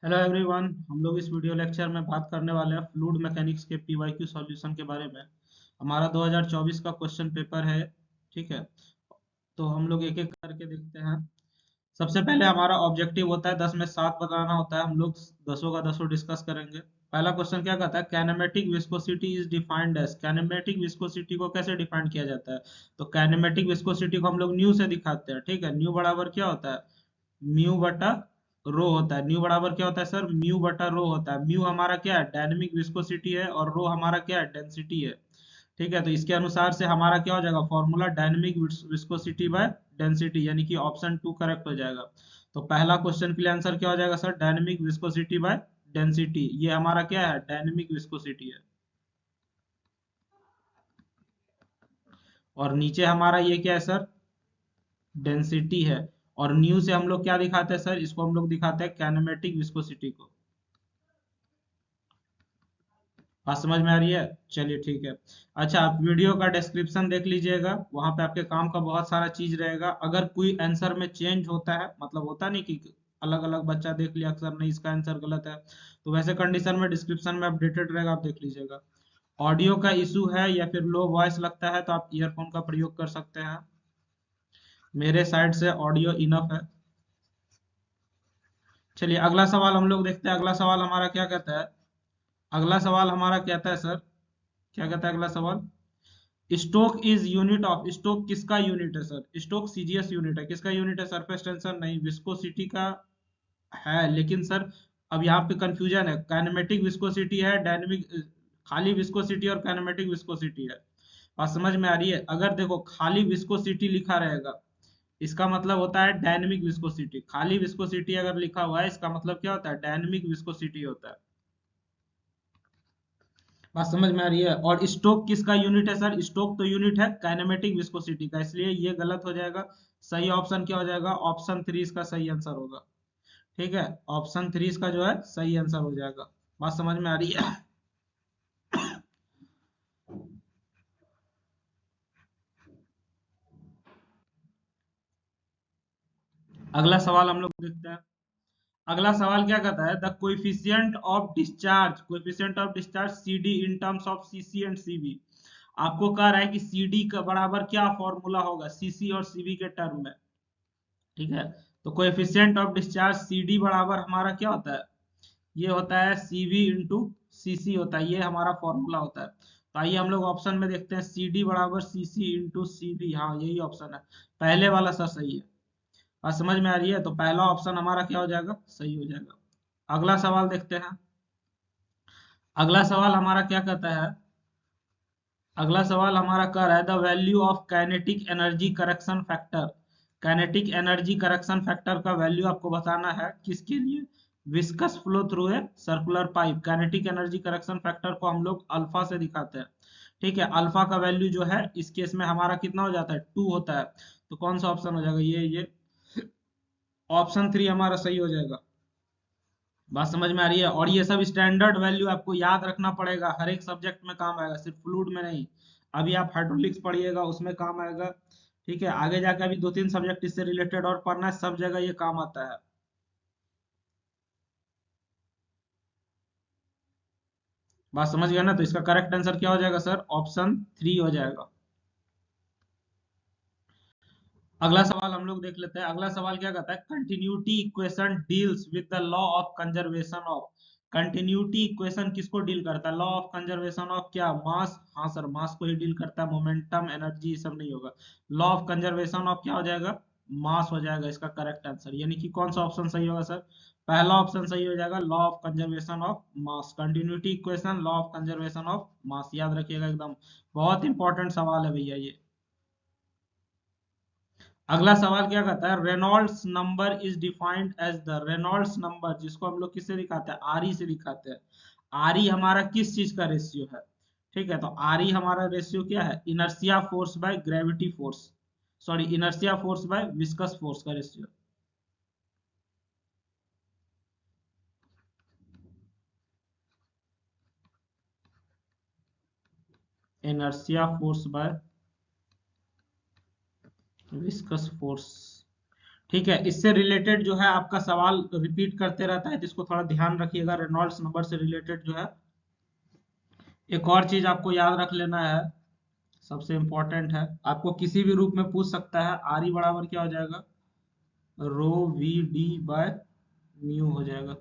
Hello everyone. हम लोग इस वीडियो लेक्चर में बात करने वाले हैं फ्लूइड मैकेनिक्स के पीवाईक्यू सॉल्यूशन के बारे में। हमारा 2024 का क्वेश्चन पेपर है। ठीक है, तो हम लोग एक एक करके देखते हैं। सबसे पहले हमारा ऑब्जेक्टिव होता है 10 में 7 बताना होता है। हम लोग दसों का दसों डिस्कस करेंगे। पहला क्वेश्चन क्या कहता है, kinematic viscosity is defined as. Kinematic viscosity को कैसे डिफाइन किया जाता है? तो कैनेमेटिक विस्कोसिटी को हम लोग न्यू से दिखाते हैं। ठीक है, न्यू बराबर क्या होता है, म्यू बटा रो होता है। न्यू बराबर क्या होता है सर, म्यू बटा रो होता है। म्यू हमारा क्या है, डायनेमिक विस्कोसिटी है, और रो हमारा क्या है, डेंसिटी है। ठीक है, तो इसके अनुसार से हमारा क्या हो जाएगा, formula dynamic viscosity by density, यानी कि ऑप्शन 2 करेक्ट हो जाएगा। तो पहला क्वेश्चन के लिए आंसर क्या हो जाएगा sir, dynamic viscosity by density. ये हमारा क्या है, डायनेमिक विस्कोसिटी है। और नीचे हमारा ये क्या है सर, डेंसिटी है। और न्यू से हम लोग क्या दिखाते हैं सर, इसको हम लोग दिखाते हैं कैनेमेटिक विस्कोसिटी को। बात समझ में आ रही है? चलिए ठीक है। अच्छा, आप वीडियो का डिस्क्रिप्शन देख लीजिएगा, वहां पे आपके काम का बहुत सारा चीज रहेगा। अगर कोई आंसर में चेंज होता है, मतलब होता नहीं कि अलग अलग बच्चा देख लिया अक्सर, नहीं इसका आंसर गलत है, तो वैसे कंडीशन में डिस्क्रिप्शन में अपडेटेड रहेगा, आप देख लीजिएगा। ऑडियो का इशू है या फिर लो वॉइस लगता है तो आप ईयरफोन का प्रयोग कर सकते हैं। मेरे साइड से ऑडियो इनफ है। चलिए अगला सवाल हम लोग देखते हैं। अगला सवाल हमारा क्या कहता है, अगला सवाल हमारा कहता है सर, क्या कहता है अगला सवाल, stoke is unit of. Stoke किसका यूनिट है सर, स्टोक सीजीएस यूनिट है। किसका यूनिट है, सरफेस टेंशन नहीं, विस्कोसिटी का है। लेकिन सर अब यहाँ पे कंफ्यूजन है, काइनेमेटिक विस्कोसिटी है, डायनेमिक, खाली विस्कोसिटी और काइनेमेटिक विस्कोसिटी है। बात समझ में आ रही है? अगर देखो खाली विस्कोसिटी लिखा रहेगा, इसका मतलब होता है डायनेमिक विस्कोसिटी। खाली विस्कोसिटी अगर लिखा हुआ है, इसका मतलब क्या होता है, डायनेमिक विस्कोसिटी होता है। बात समझ में आ रही है? और स्टोक किसका यूनिट है सर, स्टोक तो यूनिट है काइनेमेटिक विस्कोसिटी का, इसलिए ये गलत हो जाएगा। सही ऑप्शन क्या हो जाएगा, ऑप्शन 3 इसका सही आंसर होगा। ठीक है, ऑप्शन 3 इसका जो है सही आंसर हो जाएगा। बात समझ में आ रही है? अगला सवाल हम लोग देखते हैं। अगला सवाल क्या कहता है, the coefficient of discharge, coefficient of discharge CD in terms of CC and CB. आपको कह रहा है कि सीडी का बराबर क्या फॉर्मूला होगा सीसी और सीबी के टर्म में। ठीक है, तो कोएफिशिएंट ऑफ डिस्चार्ज सीडी बराबर हमारा क्या होता है, ये होता है सीवी इंटू सीसी होता है, ये हमारा फॉर्मूला होता है। तो आइए हम लोग ऑप्शन में देखते हैं, सीडी बराबर सीसी इंटू सीवी। हाँ यही ऑप्शन है, पहले वाला सर सही है। बात समझ में आ रही है? तो पहला ऑप्शन हमारा क्या हो जाएगा, सही हो जाएगा। अगला सवाल देखते हैं। अगला सवाल हमारा क्या कहता है, अगला सवाल हमारा कह रहा है the value of kinetic energy correction factor. Kinetic energy correction factor का वैल्यू आपको बताना है, किसके लिए, viscous flow through a circular pipe. Kinetic energy correction factor को हम लोग अल्फा से दिखाते हैं। ठीक है, अल्फा का वैल्यू जो है इस केस में हमारा कितना हो जाता है, 2 होता है। तो कौन सा ऑप्शन हो जाएगा, ये ऑप्शन 3 हमारा सही हो जाएगा। बात समझ में आ रही है? और ये सब स्टैंडर्ड वैल्यू आपको याद रखना पड़ेगा, हर एक सब्जेक्ट में काम आएगा, सिर्फ फ्लूइड में नहीं। अभी आप हाइड्रोलिक्स पढ़िएगा, उसमें काम आएगा। ठीक है, आगे जाके अभी 2-3 सब्जेक्ट इससे रिलेटेड और पढ़ना है, सब जगह ये काम आता है। बात समझ गया ना? तो इसका करेक्ट आंसर क्या हो जाएगा सर, ऑप्शन 3 हो जाएगा। अगला सवाल हम लोग देख लेते हैं। अगला सवाल क्या कहता है, continuity equation deals with the law of conservation of. Continuity equation किसको डील करता है, लॉ ऑफ कंजर्वेशन ऑफ क्या, मास। हाँ सर, मास को ही डील करता है, मोमेंटम एनर्जी सब नहीं होगा। लॉ ऑफ कंजर्वेशन ऑफ क्या हो जाएगा, मास हो जाएगा इसका करेक्ट आंसर। यानी कि कौन सा ऑप्शन सही होगा सर, पहला ऑप्शन सही हो जाएगा, law of conservation of mass. Continuity equation, law of conservation of mass, याद रखिएगा एकदम, बहुत इंपॉर्टेंट सवाल है भैया ये। अगला सवाल क्या कहता है, Reynolds number is defined as the. Reynolds number जिसको हम लोग किससे दिखाते हैं, आर ई से दिखाते हैं। आर ई हमारा किस चीज का रेशियो है? ठीक है, तो आर ई हमारा रेशियो क्या है, inertia force by gravity force, sorry inertia force by viscous force का ratio. Inertia force by viscous force. ठीक है, इससे रिलेटेड जो है आपका सवाल रिपीट करते रहता है, जिसको थोड़ा ध्यान रखिएगा। रेनॉल्ड्स नंबर से रिलेटेड जो है एक और चीज आपको याद रख लेना है, सबसे इम्पोर्टेंट है, आपको किसी भी रूप में पूछ सकता है। आर ई बराबर क्या हो जाएगा, रो वी डी बाय म्यू हो जाएगा।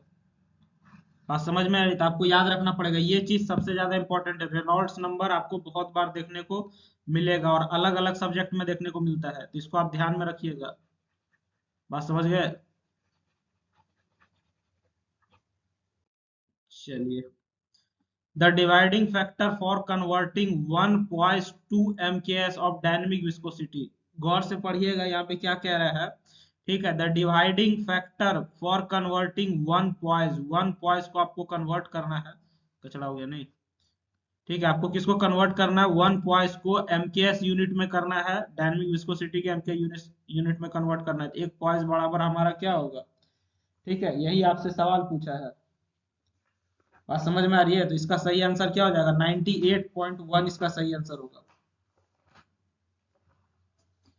बात समझ में आई? तो आपको याद रखना पड़ेगा, ये चीज सबसे ज्यादा इंपॉर्टेंट है। रेनॉल्ड्स नंबर आपको बहुत बार देखने को मिलेगा और अलग अलग सब्जेक्ट में देखने को मिलता है, तो इसको आप ध्यान में रखिएगा। बात समझ गए? चलिए, the dividing factor for converting 1 poise to mks of dynamic viscosity. गौर से पढ़िएगा, यहाँ पे क्या कह रहा है। ठीक है, the dividing factor for converting 1 poise को आपको कन्वर्ट करना है। कचड़ा हो गया नहीं। ठीक है, आपको किसको कन्वर्ट करना है, 1 poise को mks यूनिट में करना है, डायनेमिक विस्कोसिटी के mk यूनिट में कन्वर्ट करना है। तो 1 poise बराबर हमारा क्या होगा? ठीक है, यही आपसे सवाल पूछा है। बात समझ में आ रही है? तो इसका सही आंसर क्या हो जाएगा, 98.1 इसका सही आंसर होगा।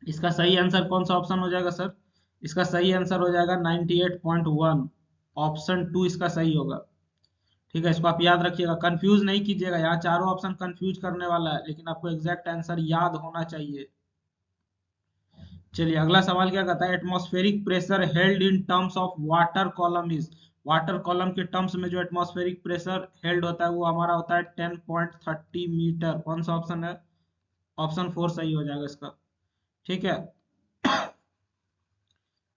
इसका सही आंसर कौन सा ऑप्शन हो जाएगा सर? इसका सही आंसर हो जाएगा 98.1, ऑप्शन 2 इसका सही होगा। ठीक है, इसको आप याद रखिएगा, कंफ्यूज नहीं कीजिएगा। यहाँ चारों ऑप्शन कंफ्यूज करने वाला है, लेकिन आपको एग्जैक्ट आंसर याद होना चाहिए। चलिए, अगला सवाल क्या कहता है, atmospheric pressure held in terms of water column is. Water column के टर्म्स में जो एटमॉस्फेरिक प्रेशर हेल्ड होता है वो हमारा होता है 10.30 मीटर। कौन सा ऑप्शन है? ऑप्शन 4 सही हो जाएगा इसका। ठीक है,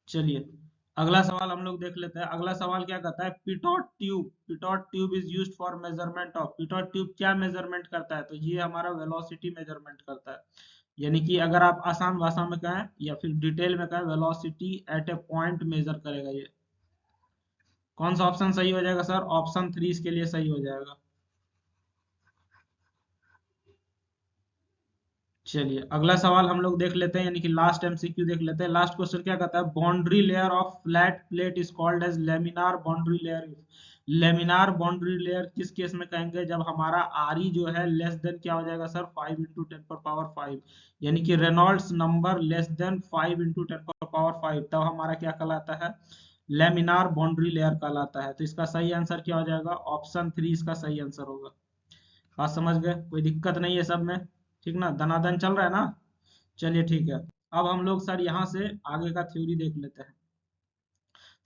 चलिए अगला सवाल हम लोग देख लेते हैं। अगला सवाल क्या कहता है, Pitot tube is used for measurement of. Pitot tube क्या मेजरमेंट करता है? तो ये हमारा वेलोसिटी मेजरमेंट करता है। यानी कि अगर आप आसान भाषा में कहें या फिर डिटेल में कहें, velocity at a point measure करेगा ये। कौन सा ऑप्शन सही हो जाएगा सर? ऑप्शन 3 इसके लिए सही हो जाएगा। चलिए अगला सवाल हम लोग देख लेते हैं, यानी कि लास्ट एमसीक्यू देख लेते हैं। लास्ट क्वेश्चन क्या कहता है, boundary layer of flat plate is called as laminar boundary layer. Laminar boundary layer किस केस में कहेंगे, जब हमारा आर जो है लेस देन क्या हो जाएगा सर, 5 × 10⁵ यानी कि रेनॉल्ड्स नंबर लेस देन 5 × 10⁵ तब हमारा क्या कहलाता है, लेमिनार बाउंड्री लेयर कहलाता है। तो इसका सही आंसर क्या हो जाएगा, ऑप्शन 3 इसका सही आंसर होगा। बात समझ गए? कोई दिक्कत नहीं है सब में? ठीक ना, दनादन चल रहा है ना? चलिए ठीक है, अब हम लोग सर यहाँ से आगे का थ्योरी देख लेते हैं।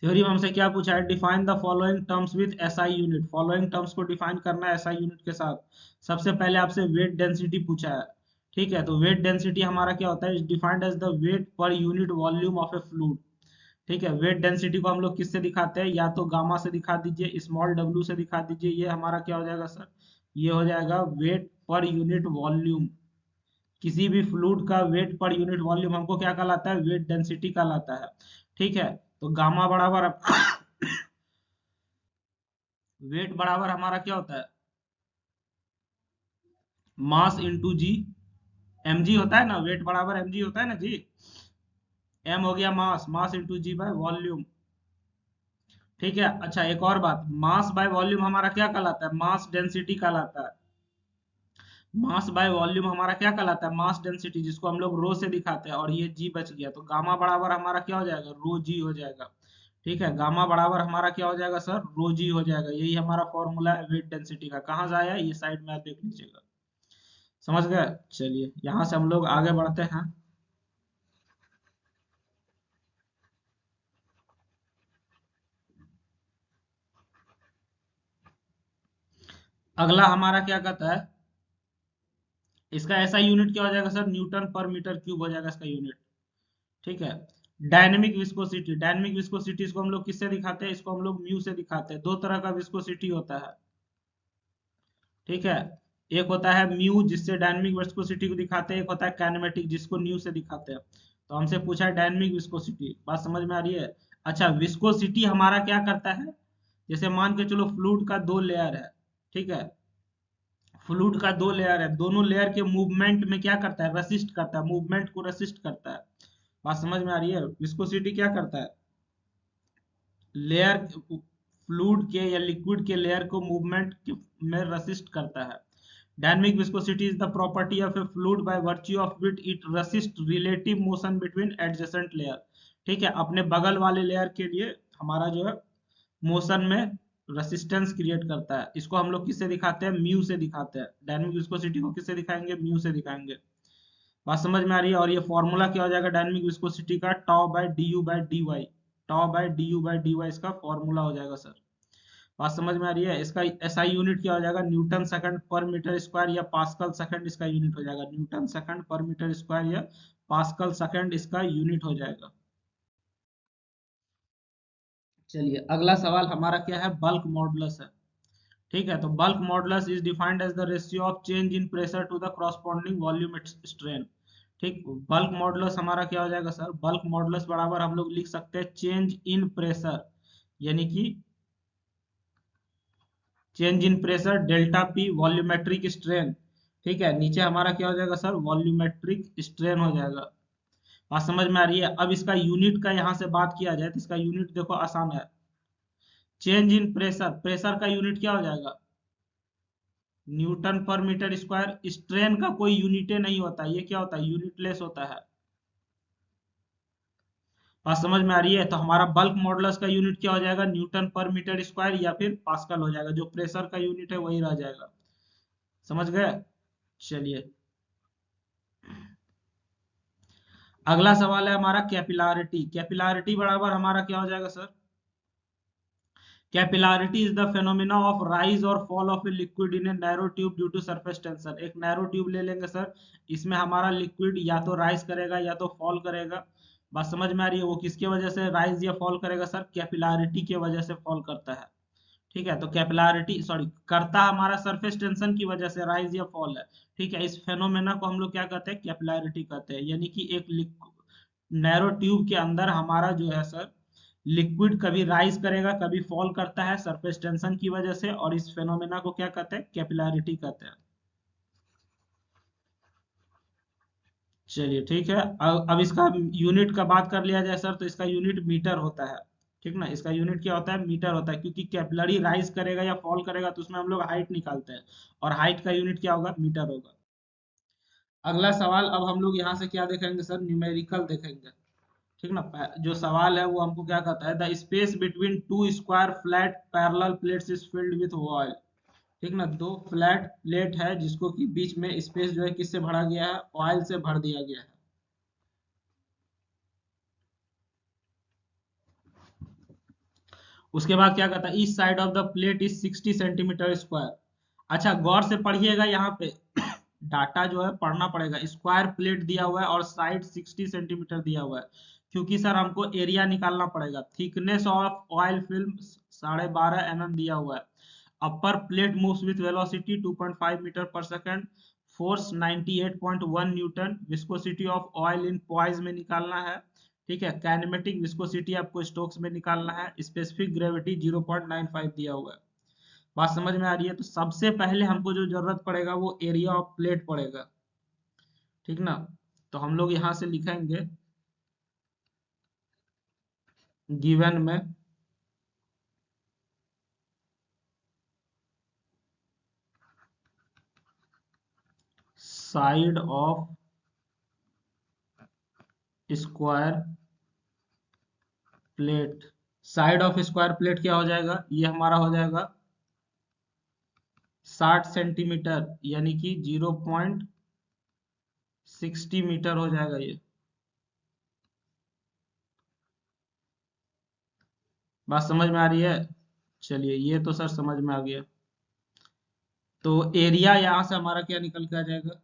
थ्योरी में हमसे क्या पूछा है, define the following terms with SI unit. Following terms को डिफाइन करना है एसआई यूनिट के साथ। सबसे पहले आपसे वेट डेंसिटी पूछा है। ठीक है, तो वेट डेंसिटी हमारा क्या होता है, is defined as the weight per unit volume of a fluid. ठीक है, वेट डेंसिटी को हम लोग किससे दिखाते हैं, या तो गामा से दिखा दीजिए, स्मॉल डब्ल्यू से दिखा दीजिए। ये हमारा क्या हो जाएगा सर, ये हो जाएगा वेट पर यूनिट वॉल्यूम। किसी भी फ्लूइड का वेट पर यूनिट वॉल्यूम हमको क्या कहलाता है, वेट डेंसिटी कहलाता है। ठीक है, तो गामा बराबर वेट बराबर हमारा क्या होता है, मास इंटू जी। एम जी होता है ना, वेट बराबर एम जी होता है ना जी। एम हो गया mass, mass into G by volume. ठीक है, अच्छा एक और बात, मास बाय वॉल्यूम हमारा क्या कहलाता है, मास डेंसिटी कहलाता है। मास बाय वॉल्यूम हमारा क्या कहलाता है, मास डेंसिटी, जिसको हम लोग रो से दिखाते हैं। और ये जी बच गया, तो गामा बराबर हमारा क्या हो जाएगा, रो जी हो जाएगा। ठीक है, गामा बराबर हमारा क्या हो जाएगा सर, रो जी हो जाएगा। यही हमारा फॉर्मूला है वेट डेंसिटी का। कहाँ से आया, ये साइड में आप देख लीजिएगा। समझ गए? चलिए यहाँ से हम लोग आगे बढ़ते हैं। अगला हमारा क्या कहता है, इसका ऐसा यूनिट क्या हो जाएगा सर, न्यूटन पर मीटर क्यूब हो जाएगा इसका यूनिट। ठीक है, डायनेमिक विस्कोसिटी, डायनेमिक विस्कोसिटी इसको हम लोग किससे दिखाते हैं, इसको हम लोग म्यू से दिखाते हैं। दो तरह का विस्कोसिटी होता है। ठीक है, एक होता है म्यू जिससे डायनेमिक विस्कोसिटी को दिखाते हैं, एक होता है काइनेमेटिक जिसको न्यू से दिखाते हैं। तो हमसे पूछा है डायनेमिक विस्कोसिटी। बात समझ में आ रही है? अच्छा, विस्कोसिटी हमारा क्या करता है, जैसे मान के चलो फ्लूइड का दो लेयर है। ठीक है, फ्लूइड का दो लेयर है, दोनों लेयर के मूवमेंट में क्या करता है, रेसिस्ट करता है, मूवमेंट को रेसिस्ट करता है। बात समझ में आ रही है? विस्कोसिटी क्या करता है, लेयर फ्लूइड के या लिक्विड के लेयर को मूवमेंट में रेसिस्ट करता है। Dynamic viscosity is the property of a fluid by virtue of which it resist relative motion between adjacent layer. ठीक है, अपने बगल वाले लेयर के लिए हमारा जो है मोशन में रेसिस्टेंस क्रिएट करता है। इसको हम लोग किससे दिखाते हैं, म्यू से दिखाते हैं। डायनेमिक विस्कोसिटी को किससे दिखाएंगे, म्यू से दिखाएंगे। बात समझ में आ रही है। और ये फॉर्मूला क्या हो जाएगा डायनेमिक विस्कोसिटी का, tau by D U by D Y. Tau by D U by D Y इसका फॉर्मूला हो जाएगा सर। बात समझ में आ रही है। इसका एसआई यूनिट क्या हो जाएगा, न्यूटन सेकंड पर मीटर स्क्वायर या पास्कल सेकंड इसका यूनिट हो जाएगा। न्यूटन सेकंड पर मीटर स्क्वायर या पास्कल सेकंड इसका यूनिट हो जाएगा। चलिए अगला सवाल हमारा क्या है, बल्क मॉडुलस है। ठीक है, तो bulk modulus is defined as the ratio of change in pressure to the corresponding volume strain. ठीक, बल्क मॉडुलस हमारा क्या हो जाएगा सर, बल्क मॉडुलस बराबर हम लोग लिख सकते हैं चेंज इन प्रेशर, यानी कि change in pressure delta P volumetric strain. ठीक है, नीचे हमारा क्या हो जाएगा सर, वॉल्यूमेट्रिक स्ट्रेन हो जाएगा। बात समझ में आ रही है। अब इसका यूनिट का यहां से बात किया जाए तो इसका यूनिट देखो आसान है। चेंज इन प्रेशर, प्रेशर का यूनिट क्या हो जाएगा, न्यूटन पर मीटर स्क्वायर। स्ट्रेन का कोई यूनिट नहीं होता, ये क्या होता है, यूनिटलेस होता है। बात समझ में आ रही है। तो हमारा बल्क मॉडुलस का यूनिट क्या हो जाएगा, न्यूटन पर मीटर स्क्वायर या फिर पास्कल हो जाएगा। जो प्रेशर का यूनिट है वही रह जाएगा। समझ गए। चलिए अगला सवाल है हमारा कैपिलारिटी। कैपिलारिटी बराबर हमारा क्या हो जाएगा sir, capillarity is the phenomena of rise और fall of a liquid in a narrow tube due to surface tension. एक नैरो ट्यूब ले लेंगे सर, इसमें हमारा लिक्विड या तो राइज करेगा या तो फॉल करेगा। बात समझ में आ रही है। वो किसकी वजह से राइज या फॉल करेगा सर, कैपिलारिटी की वजह से फॉल करता है। ठीक है, तो कैपिलारिटी सॉरी करता हमारा सरफेस टेंशन की वजह से राइज या फॉल है। ठीक है, इस फेनोमेना को हम लोग क्या कहते हैं, कैपिलारिटी कहते हैं। यानी कि एक नैरो ट्यूब के अंदर हमारा जो है सर लिक्विड कभी राइज करेगा कभी फॉल करता है सरफेस टेंशन की वजह से, और इस फेनोमेना को क्या कहते हैं, कैपिलारिटी कहते हैं। चलिए ठीक है, अब इसका यूनिट का बात कर लिया जाए सर, तो इसका यूनिट मीटर होता है। ठीक ना, इसका यूनिट क्या होता है, मीटर होता है। क्योंकि कैपिलरी राइज करेगा या फॉल करेगा तो उसमें हम लोग हाइट निकालते हैं, और हाइट का यूनिट क्या होगा, मीटर होगा। अगला सवाल अब हम लोग यहाँ से क्या देखेंगे सर, न्यूमेरिकल देखेंगे। ठीक ना, जो सवाल है वो हमको क्या कहता है, the space between two square flat parallel plates is filled with oil. ठीक ना, दो फ्लैट प्लेट है जिसको कि बीच में स्पेस जो है किससे भरा गया है, ऑयल से भर दिया गया है। उसके बाद क्या कहता है, each side of the plate is 60 centimetre square. अच्छा गौर से पढ़िएगा यहाँ पे डाटा जो है पढ़ना पड़ेगा। स्क्वायर प्लेट दिया हुआ है और साइड 60 सेंटीमीटर दिया हुआ है, क्योंकि सर हमको एरिया निकालना पड़ेगा। Thickness of oil film 12.5 mm दिया हुआ है। Upper plate moves with velocity 2.5 metre पर second, force 98.1 newton, viscosity of oil in poise में निकालना है। ठीक है, काइनेमेटिक विस्कोसिटी आपको स्टोक्स में निकालना है। स्पेसिफिक ग्रेविटी 0.95 दिया हुआ है। बात समझ में आ रही है। तो सबसे पहले हमको जो जरूरत पड़ेगा वो एरिया ऑफ प्लेट पड़ेगा। ठीक ना, तो हम लोग यहां से लिखेंगे गिवन में side of square plate. Side of square plate क्या हो जाएगा, ये हमारा हो जाएगा 60 सेंटीमीटर, यानी कि 0.60 मीटर हो जाएगा ये। बात समझ में आ रही है। चलिए ये तो सर समझ में आ गया। तो एरिया यहां से हमारा क्या निकल के आ जाएगा,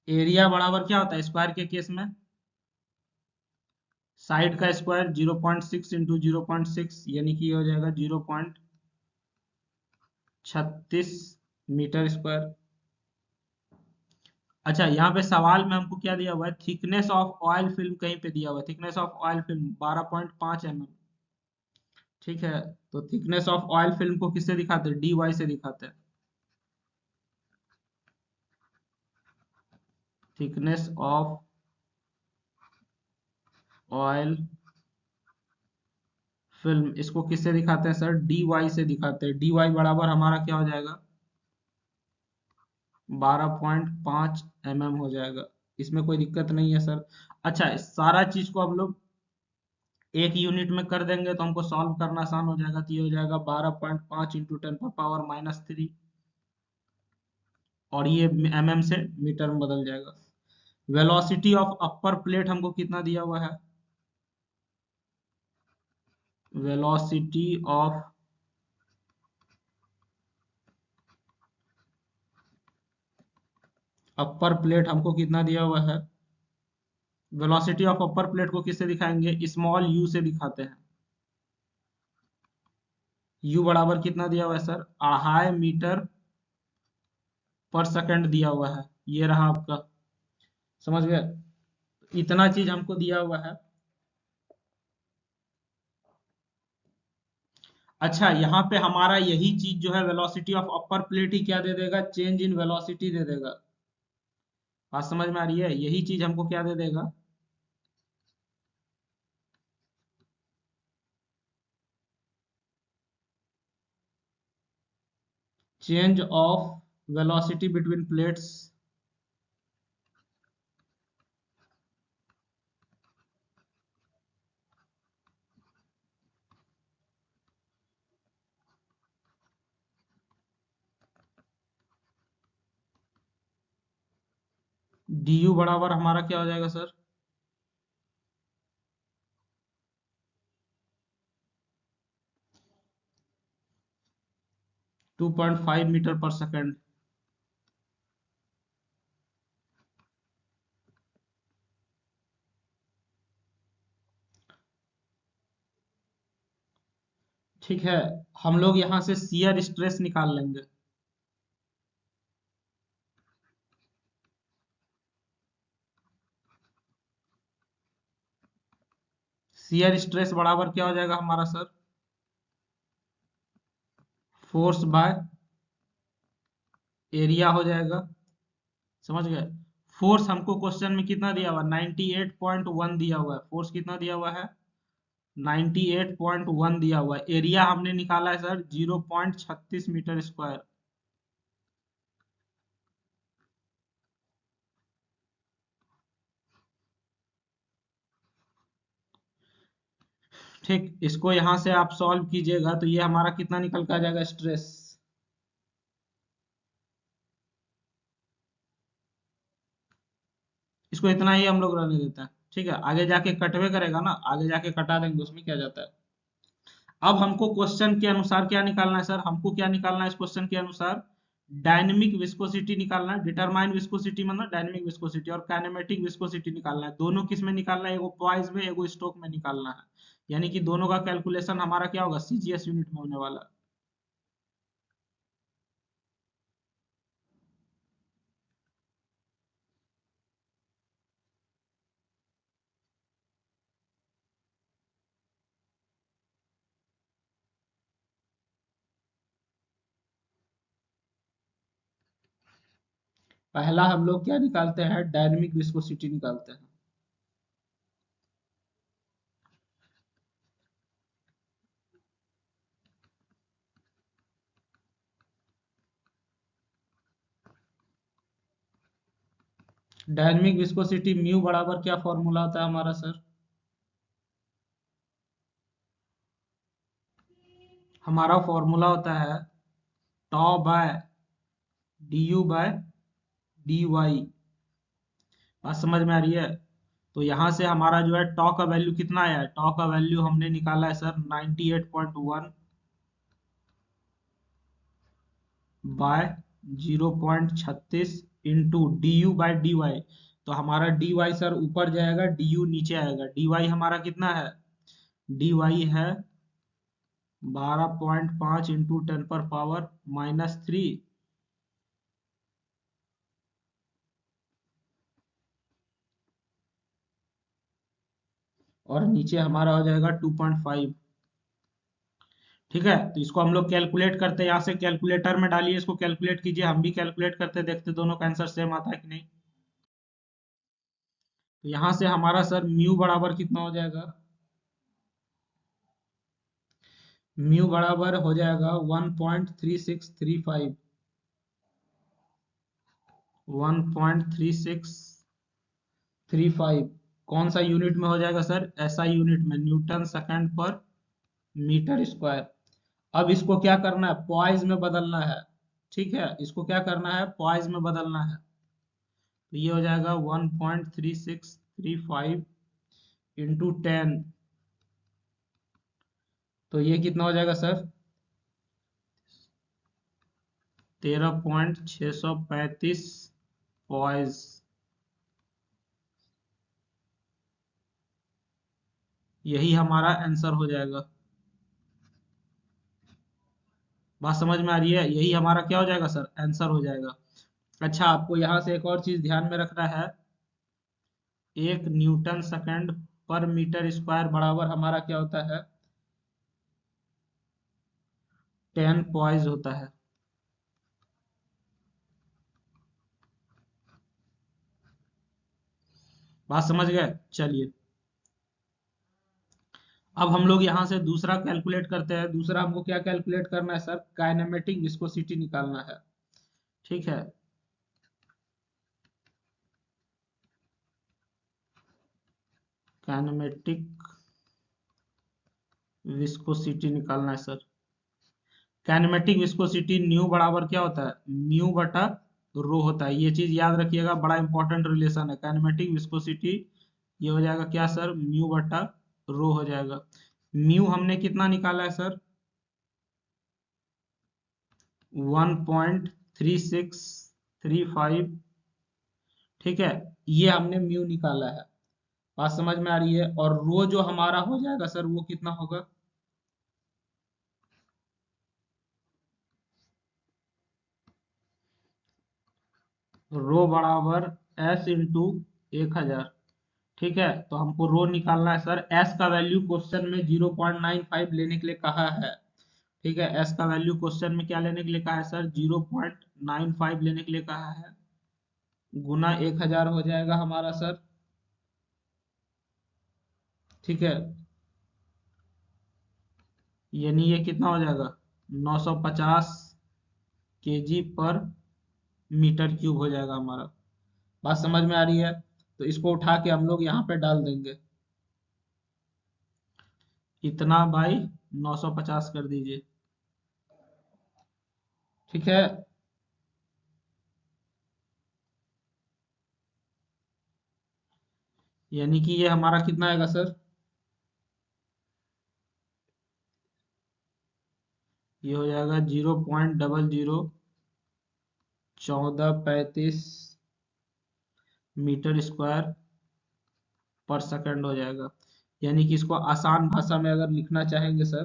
एरिया बराबर क्या होता है स्क्वायर के केस में, साइड का स्क्वायर 0.6 इंटू 0.6, यानी कि ये हो जाएगा 0.36 मीटर स्क्वायर। अच्छा यहाँ पे सवाल में हमको क्या दिया हुआ है, थिकनेस ऑफ ऑयल फिल्म कहीं पे दिया हुआ है। Thickness of oil film 12.5 mm। ठीक है, तो थिकनेस ऑफ ऑयल फिल्म को किससे दिखाते हैं, डी वाई से दिखाते हैं। थिकनेस ऑफ ऑयल फिल्म इसको किससे दिखाते हैं सर, डी वाई से दिखाते हैं। डी वाई बराबर हमारा क्या हो जाएगा, 12.5 mm हो जाएगा। इसमें कोई दिक्कत नहीं है सर। अच्छा, इस सारा चीज को हम लोग एक यूनिट में कर देंगे तो हमको सॉल्व करना आसान हो जाएगा। तो ये हो जाएगा 12.5 इंटू 10⁻³ और ये mm से मीटर में बदल जाएगा। वेलोसिटी ऑफ अपर प्लेट हमको कितना दिया हुआ है? वेलोसिटी ऑफ अपर प्लेट हमको कितना दिया हुआ है? वेलोसिटी ऑफ अपर प्लेट को किससे दिखाएंगे? स्मॉल यू से दिखाते हैं। यू बराबर कितना दिया हुआ है सर? 2.5 मीटर पर सेकंड दिया हुआ है। ये रहा आपका, समझ गए? इतना चीज हमको दिया हुआ है। अच्छा, यहाँ पे हमारा यही चीज जो है वेलोसिटी ऑफ अपर प्लेट ही क्या दे देगा? चेंज इन वेलोसिटी दे देगा। बात समझ में आ रही है? यही चीज हमको क्या दे देगा? Change of velocity between plates. D you बराबर हमारा क्या हो जाएगा सर? 2.5 मीटर पर सेकंड। ठीक है, हम लोग यहाँ से शियर स्ट्रेस निकाल लेंगे। शियर स्ट्रेस बराबर क्या हो जाएगा हमारा सर? फोर्स बाय एरिया हो जाएगा। समझ गए? फोर्स हमको क्वेश्चन में कितना दिया हुआ है? 98.1 दिया हुआ है। फोर्स कितना दिया हुआ है? 98.1 दिया हुआ है। एरिया हमने निकाला है सर 0.36 मीटर स्क्वायर। ठीक, इसको यहां से आप सॉल्व कीजिएगा तो ये हमारा कितना निकल के आ जाएगा स्ट्रेस? इसको इतना ही हम लोग रहने देते हैं। ठीक है, आगे जाके कटवे करेगा ना, आगे जाके कटा देंगे, उसमें क्या जाता है। अब हमको क्वेश्चन के अनुसार क्या निकालना है सर? हमको क्या निकालना है इस क्वेश्चन के अनुसार? डायनेमिक विस्कोसिटी निकालना है। डिटरमाइन विस्कोसिटी मतलब डायनेमिक विस्कोसिटी, और काइनेमेटिक विस्कोसिटी निकालना है। दोनों किस में निकालना है? एगो पॉइज में, एगो स्टोक में निकालना है। यानी कि दोनों का कैलकुलेशन हमारा क्या होगा? सीजीएस यूनिट में होने वाला है। पहला हम लोग क्या निकालते हैं? डायनेमिक विस्कोसिटी निकालते हैं। डायनेमिक विस्कोसिटी म्यू बराबर क्या फॉर्मूला होता है हमारा सर? हमारा फॉर्मूला होता है tau by D U by D Y. बात समझ में आ रही है? तो यहाँ से हमारा जो है टॉ का वैल्यू कितना आया है? टॉ का वैल्यू हमने निकाला है sir 98.1 by 0.36 into D U by D Y. तो हमारा डी वाई सर ऊपर जाएगा, डी यू नीचे आएगा। डी वाई हमारा कितना है? डी वाई है 12.5 इंटू 10⁻³ और नीचे हमारा हो जाएगा 2.5। ठीक है, तो इसको हम लोग कैलकुलेट करते हैं। यहाँ से कैलकुलेटर में डालिए, इसको कैलकुलेट कीजिए। हम भी कैलकुलेट करते देखते दोनों का आंसर सेम आता है कि नहीं। तो यहाँ से हमारा सर म्यू बराबर कितना हो जाएगा? म्यू बराबर हो जाएगा 1.3635। 1.3635 कौन सा यूनिट में हो जाएगा सर? एसआई यूनिट में, न्यूटन सेकंड पर मीटर स्क्वायर। अब इसको क्या करना है? पॉइज में बदलना है। ठीक है, इसको क्या करना है? पॉइज में बदलना है। तो ये हो जाएगा 1.3635 इंटू 10, तो ये कितना हो जाएगा सर? 13.635 पॉइज। यही हमारा आंसर हो जाएगा। बात समझ में आ रही है? यही हमारा क्या हो जाएगा सर? आंसर हो जाएगा। अच्छा, आपको यहां से एक और चीज ध्यान में रखना है। 1 न्यूटन सेकंड पर मीटर स्क्वायर बराबर हमारा क्या होता है? 10 पॉइज होता है। बात समझ गए? चलिए, अब हम लोग यहां से दूसरा कैलकुलेट करते हैं। दूसरा हमको क्या कैलकुलेट करना है सर? काइनेमेटिक विस्कोसिटी निकालना है। ठीक है, काइनेमेटिक विस्कोसिटी निकालना है सर। काइनेमेटिक विस्कोसिटी न्यू बराबर क्या होता है? म्यू बटा रो होता है। ये चीज याद रखिएगा, बड़ा इंपॉर्टेंट रिलेशन है। काइनेमेटिक विस्कोसिटी ये हो जाएगा क्या सर? म्यू बटा रो हो जाएगा। म्यू हमने कितना निकाला है सर? 1.3635। ठीक है, ये हमने म्यू निकाला है। बात समझ में आ रही है? और रो जो हमारा हो जाएगा सर, वो कितना होगा? रो बराबर एस इंटू 1000। ठीक है, तो हमको रो निकालना है सर। एस का वैल्यू क्वेश्चन में 0.95 लेने के लिए कहा है। ठीक है, एस का वैल्यू क्वेश्चन में क्या लेने के लिए कहा है सर? 0.95 लेने के लिए कहा है। गुना 1000 हो जाएगा हमारा सर। ठीक है, यानी ये कितना हो जाएगा? 950 केजी पर मीटर क्यूब हो जाएगा हमारा। बात समझ में आ रही है? तो इसको उठा के हम लोग यहाँ पे डाल देंगे। इतना बाई 950 कर दीजिए। ठीक है, यानी कि ये हमारा कितना आएगा सर? ये हो जाएगा 0.001435 मीटर स्क्वायर पर सेकंड हो जाएगा। यानी कि इसको आसान भाषा में अगर लिखना चाहेंगे सर,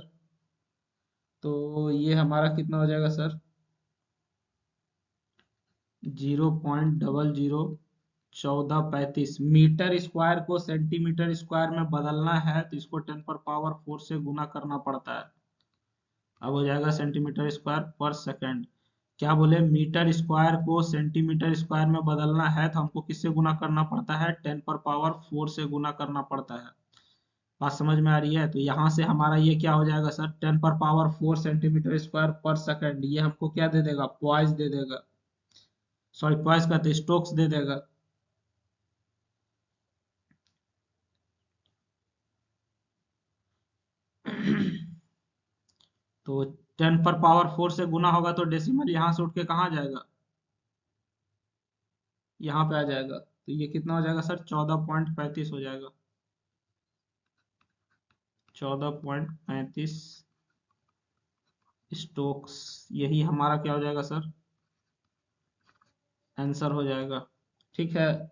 तो ये हमारा कितना हो जाएगा सर? 0.001435 मीटर स्क्वायर को सेंटीमीटर स्क्वायर में बदलना है तो इसको 10 पर पावर 4 से गुना करना पड़ता है। अब हो जाएगा सेंटीमीटर स्क्वायर पर सेकंड। क्या बोले? मीटर स्क्वायर को सेंटीमीटर स्क्वायर में बदलना है तो हमको किससे गुना करना पड़ता है? 10 पर पावर 4 से गुना करना पड़ता है। बात समझ में आ रही है? तो यहाँ से हमारा ये क्या हो जाएगा सर? 10 पर पावर 4 सेंटीमीटर स्क्वायर पर सेकंड। ये हमको क्या दे देगा? पॉइज दे देगा। सॉरी, पॉइज कहते स्टोक्स दे देगा। तो 10 पर पावर 4 से गुना होगा तो डेसिमल यहाँ से उठ के कहाँ जाएगा? यहाँ पे आ जाएगा। तो ये कितना हो जाएगा सर? 14.35 हो जाएगा। 14.35 स्टोक्स। यही हमारा क्या हो जाएगा सर? आंसर हो जाएगा। ठीक है,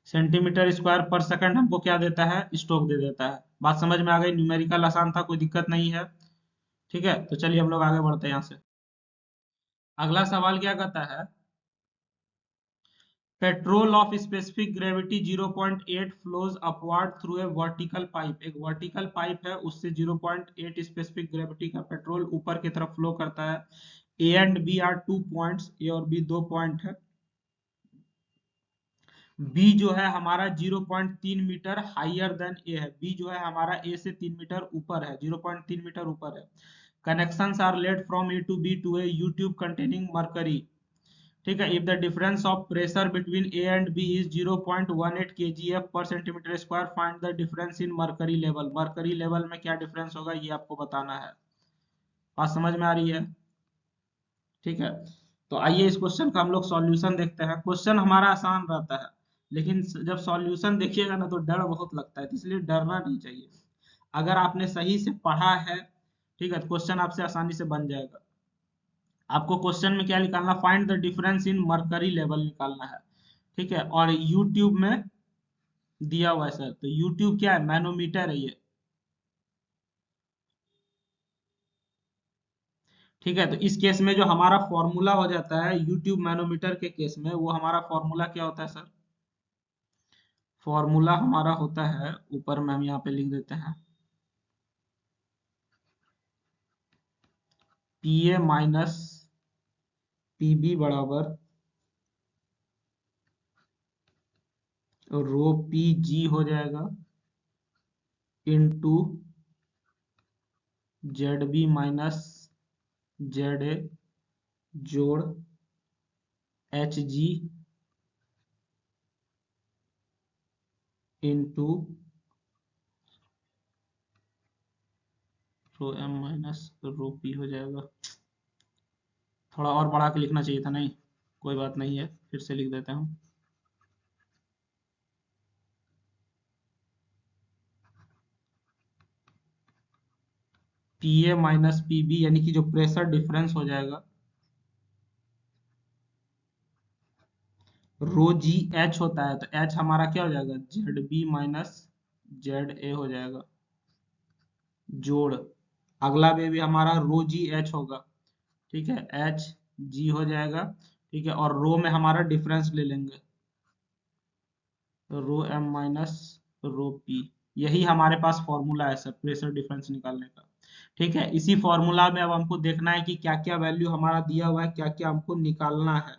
सेंटीमीटर स्क्वायर पर सेकंड हमको क्या देता है? स्टोक दे देता है। बात समझ में आ गई? न्यूमेरिकल आसान था, कोई दिक्कत नहीं है। ठीक है, तो चलिए हम लोग आगे बढ़ते हैं यहाँ से। अगला सवाल क्या कहता है? Petrol of specific gravity 0.8 flows upward through a vertical pipe. एक वर्टिकल पाइप है, उससे 0.8 स्पेसिफिक ग्रेविटी का पेट्रोल ऊपर की तरफ फ्लो करता है। A and B are 2 points, A और बी 2 पॉइंट है। बी जो है हमारा 0.3 मीटर हाइयर देन ए है, बी जो है हमारा ए से 3 मीटर ऊपर है, 0.3 मीटर ऊपर है। Connections are led from A to B to a U tube containing mercury. ठीक है, if the difference of pressure between A and B is 0.18 kgf per centimetre square, find the difference in mercury level. Mercury level में क्या difference होगा ये आपको बताना है। बात समझ में आ रही है? ठीक है, तो आइए इस क्वेश्चन का हम लोग सॉल्यूशन देखते हैं। क्वेश्चन हमारा आसान रहता है, लेकिन जब सॉल्यूशन देखिएगा ना तो डर बहुत लगता है, तो इसलिए डरना नहीं चाहिए। अगर आपने सही से पढ़ा है, ठीक है, तो क्वेश्चन आपसे आसानी से बन जाएगा। आपको क्वेश्चन में क्या निकालना, find the difference in mercury level निकालना है। ठीक है, और यूट्यूब में दिया हुआ है सर, तो यूट्यूब क्या है, मैनोमीटर है ये। ठीक है, तो इस केस में जो हमारा फॉर्मूला हो जाता है यूट्यूब मैनोमीटर के केस में, वो हमारा फॉर्मूला क्या होता है सर? फॉर्मूला हमारा होता है, ऊपर में हम यहाँ पे लिख देते हैं, P A minus P B बराबर रो पी जी हो जाएगा into Z B minus Z A जोड़ H G into rho M minus rho P हो जाएगा। थोड़ा और बढ़ा के लिखना चाहिए था, नहीं कोई बात नहीं है, फिर से लिख देते हैं। P A minus P B यानी कि जो प्रेशर डिफरेंस हो जाएगा, रो जी एच होता है, तो एच हमारा क्या हो जाएगा, Z B minus Z A हो जाएगा जोड़, अगला में भी हमारा रो जी एच होगा। ठीक है, एच जी हो जाएगा। ठीक है, और रो में हमारा डिफरेंस ले लेंगे, रो एम माइनस रो पी। यही हमारे पास फॉर्मूला है सर प्रेशर डिफरेंस निकालने का। ठीक है, इसी फॉर्मूला में अब हमको देखना है कि क्या क्या वैल्यू हमारा दिया हुआ है, क्या क्या हमको निकालना है।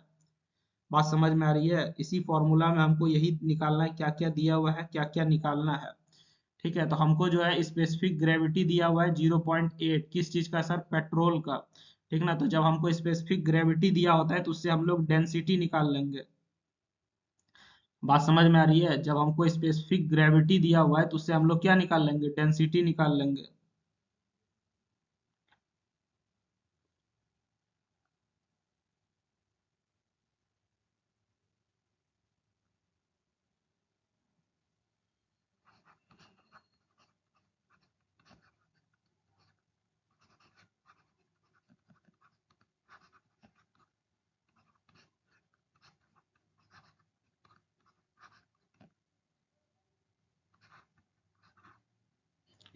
बात समझ में आ रही है? इसी फॉर्मूला में हमको यही निकालना है, क्या क्या दिया हुआ है, क्या क्या निकालना है। ठीक है, तो हमको जो है स्पेसिफिक ग्रेविटी दिया हुआ है 0.8, किस चीज का सर, पेट्रोल का। ठीक ना, तो जब हमको स्पेसिफिक ग्रेविटी दिया होता है तो उससे हम लोग डेंसिटी निकाल लेंगे। बात समझ में आ रही है? जब हमको स्पेसिफिक ग्रेविटी दिया हुआ है तो उससे हम लोग क्या निकाल लेंगे, डेंसिटी निकाल लेंगे।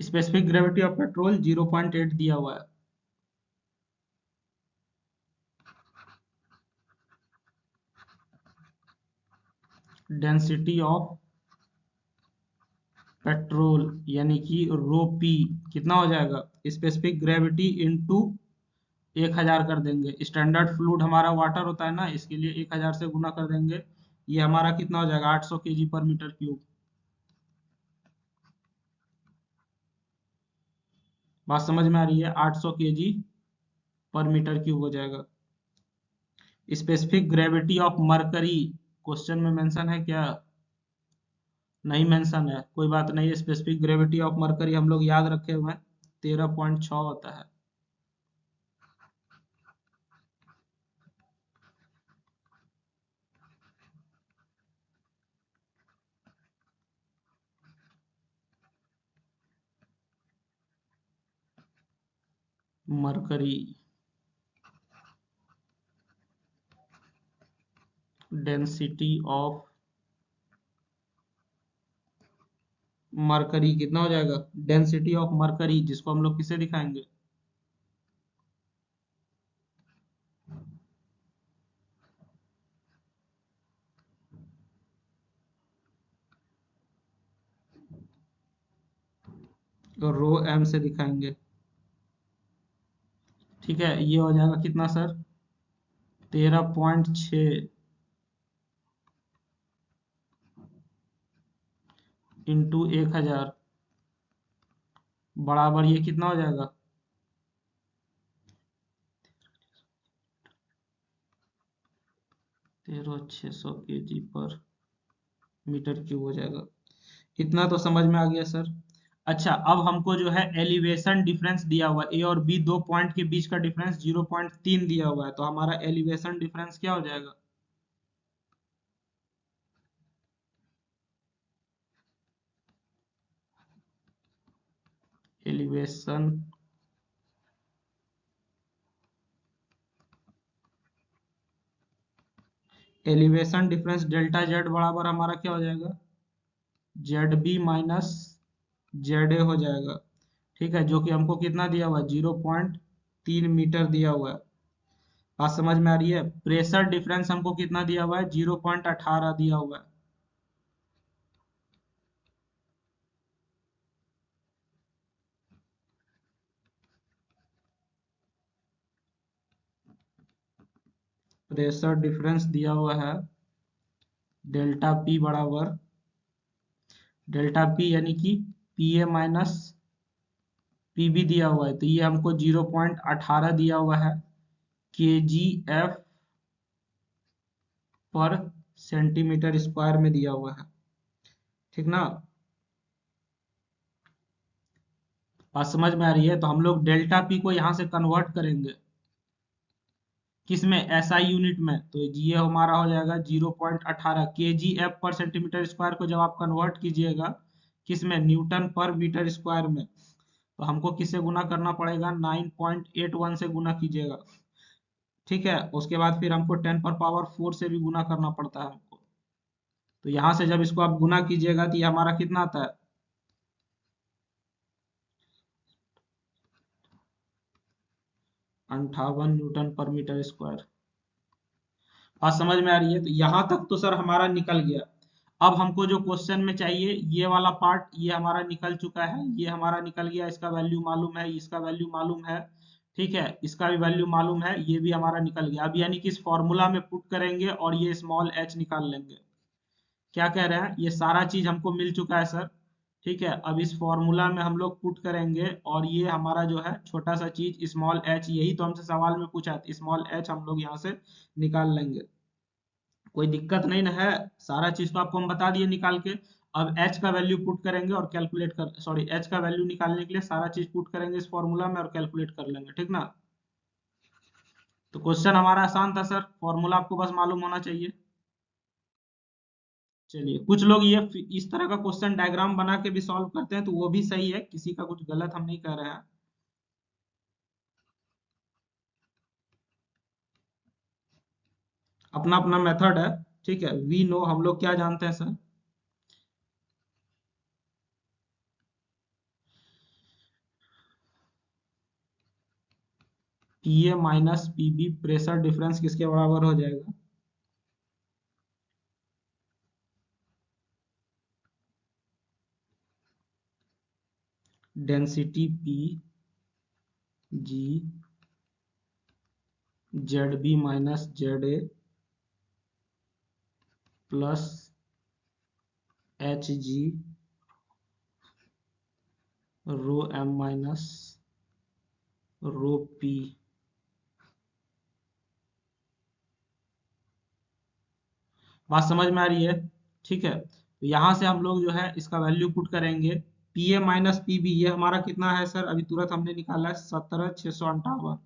स्पेसिफिक ग्रेविटी ऑफ पेट्रोल 0.8 दिया हुआ है। डेंसिटी ऑफ पेट्रोल यानी कि रो पी कितना हो जाएगा, स्पेसिफिक ग्रेविटी इंटू 1000 कर देंगे। स्टैंडर्ड फ्लूइड हमारा वाटर होता है ना, इसके लिए 1000 से गुना कर देंगे। ये हमारा कितना हो जाएगा, 800 केजी पर मीटर क्यूब। बात समझ में आ रही है? 800 केजी पर मीटर क्यूब हो जाएगा। Specific gravity of mercury question में मेंशन है क्या? नहीं मेंशन है, कोई बात नहीं। स्पेसिफिक ग्रेविटी ऑफ मरकरी हम लोग याद रखे हुए हैं, 13.6 होता है। मरकरी डेंसिटी ऑफ मरकरी कितना हो जाएगा, डेंसिटी ऑफ मरकरी जिसको हम लोग किसे दिखाएंगे, तो रो एम से दिखाएंगे। ठीक है, ये हो जाएगा कितना सर, 13.6 इंटू 1000 बराबर ये कितना हो जाएगा, 13,600 kg पर मीटर क्यूब हो जाएगा। इतना तो समझ में आ गया सर। अच्छा, अब हमको जो है एलिवेशन डिफरेंस दिया हुआ है, ए और बी दो पॉइंट के बीच का डिफरेंस 0.3 दिया हुआ है, तो हमारा एलिवेशन डिफरेंस क्या हो जाएगा, elevation elevation difference delta Z बराबर हमारा क्या हो जाएगा, Z B minus Z A हो जाएगा। ठीक है, जो कि हमको कितना दिया हुआ है, 0.3 मीटर दिया हुआ है। बात समझ में आ रही है। प्रेशर डिफरेंस हमको कितना दिया हुआ है, 0.18 दिया हुआ है। प्रेशर डिफरेंस दिया हुआ है डेल्टा पी बराबर, डेल्टा पी यानी कि P A minus P B दिया हुआ है, तो ये हमको 0.18 दिया हुआ है के जी एफ पर सेंटीमीटर स्क्वायर में दिया हुआ है। ठीक ना, बात समझ में आ रही है। तो हम लोग डेल्टा पी को यहाँ से कन्वर्ट करेंगे किसमें, एसआई यूनिट में, तो ये हमारा हो जाएगा 0.18 के जी एफ पर सेंटीमीटर स्क्वायर को जब आप कन्वर्ट कीजिएगा किसमें, न्यूटन पर मीटर स्क्वायर में, तो हमको किससे गुना करना पड़ेगा, 9.81 से गुना कीजिएगा। ठीक है, उसके बाद फिर हमको 10 पर पावर 4 से भी गुना करना पड़ता है हमको। तो यहाँ से जब इसको आप गुना कीजिएगा तो ये हमारा कितना आता है, 58 न्यूटन पर मीटर स्क्वायर। बात समझ में आ रही है। तो यहाँ तक तो सर हमारा निकल गया। अब हमको जो क्वेश्चन में चाहिए ये वाला पार्ट, ये हमारा निकल चुका है, ये हमारा निकल गया, इसका वैल्यू मालूम है, इसका वैल्यू मालूम है। ठीक है, इसका भी वैल्यू मालूम है, ये भी हमारा निकल गया। अब यानी कि इस फॉर्मूला में पुट करेंगे और ये स्मॉल एच निकाल लेंगे। क्या कह रहे हैं, ये सारा चीज हमको मिल चुका है सर। ठीक है, अब इस फॉर्मूला में हम लोग पुट करेंगे और ये हमारा जो है छोटा सा चीज स्मॉल एच, यही तो हमसे सवाल में पूछा है, स्मॉल एच हम लोग यहाँ से निकाल लेंगे। कोई दिक्कत नहीं ना है, सारा चीज तो आपको हम बता दिए निकाल के। अब एच का वैल्यू पुट करेंगे और कैलकुलेट कर, सॉरी, एच का वैल्यू निकालने के लिए सारा चीज पुट करेंगे इस फॉर्मूला में और कैलकुलेट कर लेंगे। ठीक ना, तो क्वेश्चन हमारा आसान था सर, फॉर्मूला आपको बस मालूम होना चाहिए। चलिए, कुछ लोग ये इस तरह का क्वेश्चन डायग्राम बना के भी सॉल्व करते हैं, तो वो भी सही है, किसी का कुछ गलत हम नहीं कह रहे हैं। अपना अपना मेथड है। ठीक है, वी नो, हम लोग क्या जानते हैं sir, P A minus P B pressure difference किसके बराबर हो जाएगा, density P G Z B minus Z A plus H G rho M minus rho P. बात समझ में आ रही है। ठीक है, तो यहाँ से हम लोग जो है इसका वैल्यू पुट करेंगे, P A minus P B, ये हमारा कितना है सर, अभी तुरंत हमने निकाला है 17,658।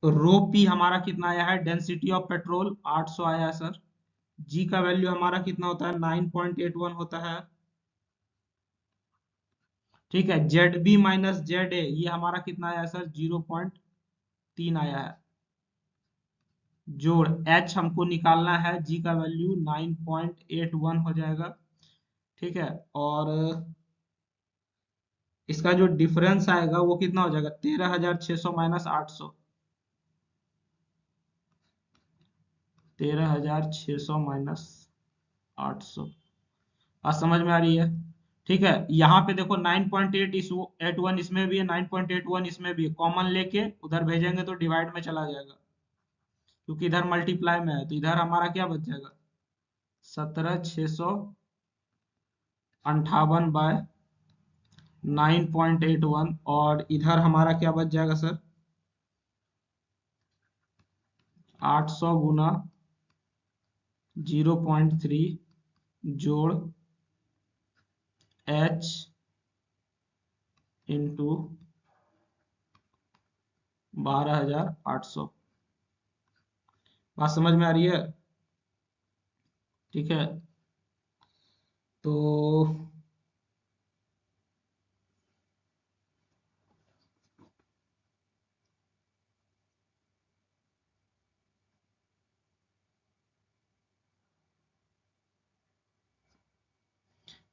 तो रो पी हमारा कितना आया है, डेंसिटी ऑफ पेट्रोल 800 आया है सर। जी का वैल्यू हमारा कितना होता है, 9.81 होता है। ठीक है, Z B minus Z A, ये हमारा कितना आया है सर, 0.3 आया है। जोड़ एच हमको निकालना है, जी का वैल्यू 9.81 हो जाएगा। ठीक है, और इसका जो डिफरेंस आएगा वो कितना हो जाएगा, 13,600 माइनस 800, 13,600 माइनस 800। बात समझ में आ रही है। ठीक है, यहाँ पे देखो 9.881 इसमें भी है, 9.81 इसमें भी है, कॉमन लेके उधर भेजेंगे तो डिवाइड में चला जाएगा, क्योंकि इधर मल्टीप्लाई में है, तो इधर हमारा क्या बच जाएगा, 17,658 बाय 9.81, और इधर हमारा क्या बच जाएगा सर, 800 गुना 0.3 जोड़ h इंटू 12,800। बात समझ में आ रही है? ठीक है, तो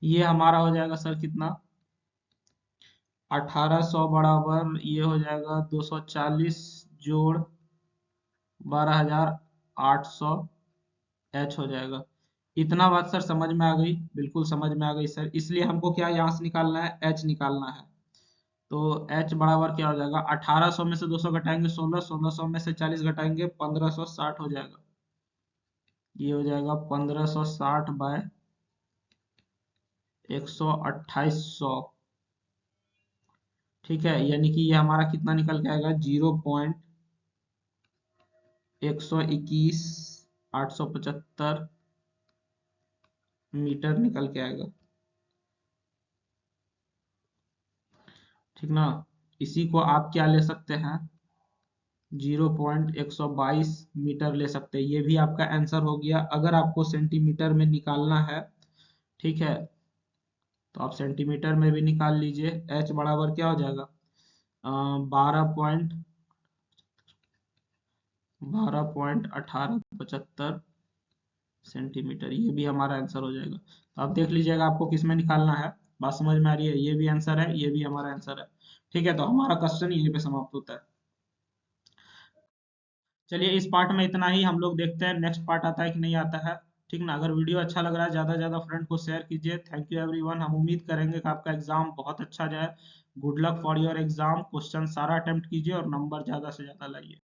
ये हमारा हो जाएगा सर कितना, 1800 बराबर ये हो जाएगा 240 जोड़ 12,800 एच हो जाएगा। इतना बात सर समझ में आ गई? बिल्कुल समझ में आ गई सर, इसलिए हमको क्या यहाँ से निकालना है, एच निकालना है। तो एच बराबर क्या हो जाएगा, 1800 में से 200 घटाएंगे 16, 1600 में से 40 घटाएंगे 1560 हो जाएगा। ये हो जाएगा 1560 बाय 12800। ठीक है, यानी कि ये हमारा कितना निकल के आएगा, 0.121 मीटर निकल के आएगा। ठीक ना, इसी को आप क्या ले सकते हैं, 0.122 मीटर ले सकते हैं। ये भी आपका आंसर हो गया। अगर आपको सेंटीमीटर में निकालना है, ठीक है, तो आप सेंटीमीटर में भी निकाल लीजिए। एच बराबर क्या हो जाएगा, 12.1875 सेंटीमीटर, ये भी हमारा आंसर हो जाएगा। तो आप देख लीजिएगा आपको किस में निकालना है। बात समझ में आ रही है? ये भी आंसर है, ये भी हमारा आंसर है। ठीक है, तो हमारा क्वेश्चन यहीं पे समाप्त होता है। चलिए, इस पार्ट में इतना ही। हम लोग देखते हैं नेक्स्ट पार्ट आता है कि नहीं आता है। ठीक ना, अगर वीडियो अच्छा लग रहा है ज्यादा से ज्यादा फ्रेंड को शेयर कीजिए। Thank you everyone. हम उम्मीद करेंगे कि आपका एग्जाम बहुत अच्छा जाए। Good luck for your exam. Question सारा अटेम्प्ट कीजिए और नंबर ज्यादा से ज्यादा लाइए।